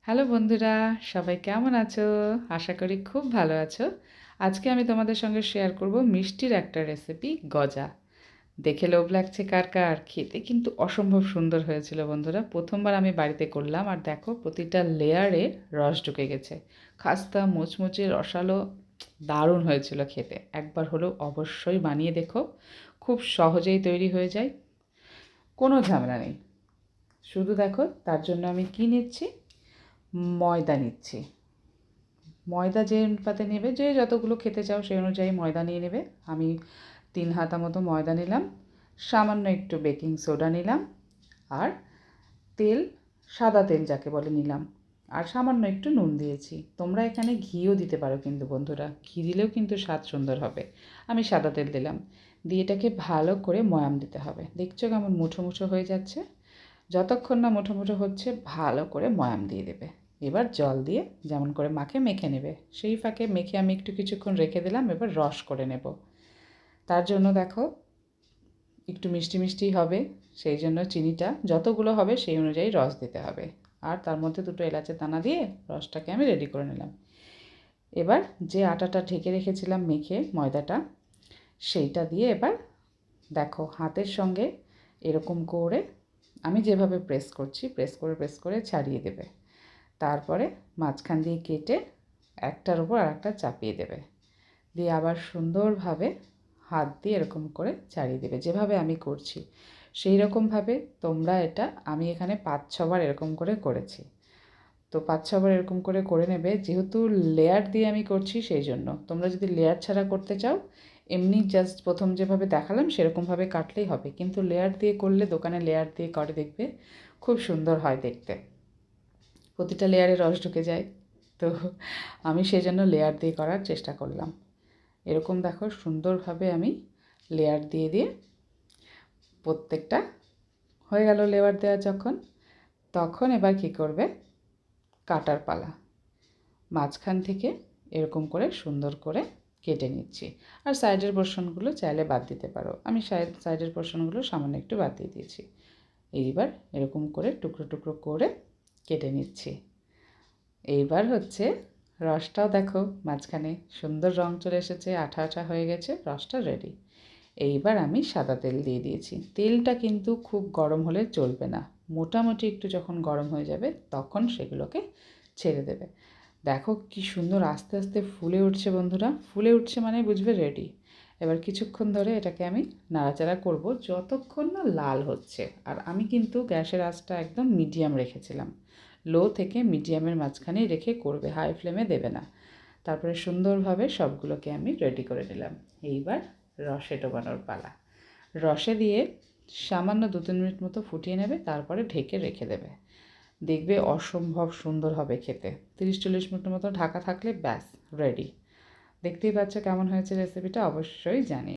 Hello বন্ধুরা, সবাই কেমন আছো? আশা করি খুব ভালো আছো। আজকে আমি তোমাদের সঙ্গে শেয়ার করব মিষ্টির একটা রেসিপি, গজা। দেখে লোভ লাগছে কার কার? খেতে কিন্তু অসম্ভব সুন্দর হয়েছিল বন্ধুরা। প্রথমবার আমি বাড়িতে করলাম আর দেখো প্রতিটা লেয়ারে রস ঢুকে গেছে। খাস্তা, মুচমুচে, রসালো, দারুণ হয়েছিল খেতে। একবার হলেও অবশ্যই বানিয়ে দেখো। খুব সহজেই তৈরি হয়ে যায়, কোনো ঝামেলা নেই। শুধু দেখো তার জন্য আমি কী নিচ্ছি। ময়দা নিচ্ছি। ময়দা যে অনুপাতে নেবে, যে যতগুলো খেতে চাও সেই অনুযায়ী ময়দা নিয়ে নেবে। আমি 3 হাতা মতো ময়দা নিলাম, সামান্য একটু বেকিং সোডা নিলাম, আর তেল, সাদা তেল যাকে বলে নিলাম, আর সামান্য একটু নুন দিয়েছি। তোমরা এখানে ঘিও দিতে পারো কিন্তু বন্ধুরা, ঘি দিলেও কিন্তু স্বাদ সুন্দর হবে। আমি সাদা তেল দিলাম। দিয়ে এটাকে ভালো করে ময়াম দিতে হবে। দেখছো কেমন মুঠো মুঠো হয়ে যাচ্ছে? যতক্ষণ না মুঠো মুঠো হচ্ছে ভালো করে ময়াম দিয়ে দেবে। এবার জল দিয়ে যেমন করে মাখে মেখে নেবে। সেই ফাঁকে মেখে আমি একটু কিছুক্ষণ রেখে দিলাম। এবার রস করে নেব। তার জন্য দেখো একটু মিষ্টি মিষ্টি হবে, সেই জন্য চিনিটা যতগুলো হবে সেই অনুযায়ী রস দিতে হবে। আর তার মধ্যে 2টো এলাচের দানা দিয়ে রসটাকে আমি রেডি করে নিলাম। এবার যে আটাটা ঢেকে রেখেছিলাম মেখে ময়দাটা, সেইটা দিয়ে এবার দেখো হাতের সঙ্গে এরকম করে আমি যেভাবে প্রেস করে ছাড়িয়ে দেবে। তারপরে মাঝখান দিয়ে কেটে একটার উপর আরেকটা চাপিয়ে দেবে। দিয়ে আবার সুন্দরভাবে হাত দিয়ে এরকম করে ছাড়িয়ে দেবে, যেভাবে আমি করছি সেই রকমভাবে তোমরা এটা, আমি এখানে 5-6 বার এরকম করে করেছি। তো 5-6 বার এরকম করে নেবে। যেহেতু লেয়ার দিয়ে আমি করছি সেই জন্য। তোমরা যদি লেয়ার ছাড়া করতে চাও, এমনি জাস্ট প্রথম যেভাবে দেখালাম সেরকমভাবে কাটলেই হবে। কিন্তু লেয়ার দিয়ে করলে, দোকানে লেয়ার দিয়ে করে দেখবে, খুব সুন্দর হয় দেখতে। প্রতিটা লেয়ারে রস ঢুকে যায়। তো আমি সেই জন্য লেয়ার দিয়ে করার চেষ্টা করলাম। এরকম দেখো সুন্দরভাবে আমি লেয়ার দিয়ে দিয়ে প্রত্যেকটা হয়ে গেল। লেয়ার দেওয়া যখন, তখন এবার কী করবে, কাটার পালা। মাঝখান থেকে এরকম করে সুন্দর করে কেটে নিচ্ছি। আর সাইডের পোর্শনগুলো চাইলে বাদ দিতে পারো। আমি সাইডের পোর্শনগুলো সামান্য একটু বাদ দিয়ে দিয়েছি। এইবার এরকম করে টুকরো টুকরো করে কেটে নিচ্ছি। এইবার হচ্ছে রসটাও দেখো মাঝখানে সুন্দর রং চলে এসেছে, আঠা আঠা হয়ে গেছে, রসটা রেডি। এইবার আমি সাদা তেল দিয়ে দিয়েছি। তেলটা কিন্তু খুব গরম হলে চলবে না, মোটামুটি একটু যখন গরম হয়ে যাবে তখন সেগুলোকে ছেড়ে দেবে। দেখো কি সুন্দর আস্তে আস্তে ফুলে উঠছে বন্ধুরা। ফুলে উঠছে মানে বুঝবে রেডি। এবার কিছুক্ষণ ধরে এটাকে আমি নাড়াচাড়া করব যতক্ষণ না লাল হচ্ছে। আর আমি কিন্তু গ্যাসের আঁচটা একদম মিডিয়াম রেখেছিলাম। লো থেকে মিডিয়ামের মাঝখানেই রেখে করবে, হাই ফ্লেমে দেবে না। তারপরে সুন্দরভাবে সবগুলোকে আমি রেডি করে নিলাম। এইবার রসে ডোবানোর পালা। রসে দিয়ে সামান্য 2-3 মিনিট মতো ফুটিয়ে নেবে, তারপরে ঢেকে রেখে দেবে। দেখবে অসম্ভব সুন্দর হবে খেতে। 30-40 মিনিটের মতো ঢাকা থাকলে ব্যাস রেডি। দেখতেই পাচ্ছ কেমন হয়েছে রেসিপিটা, অবশ্যই জানি।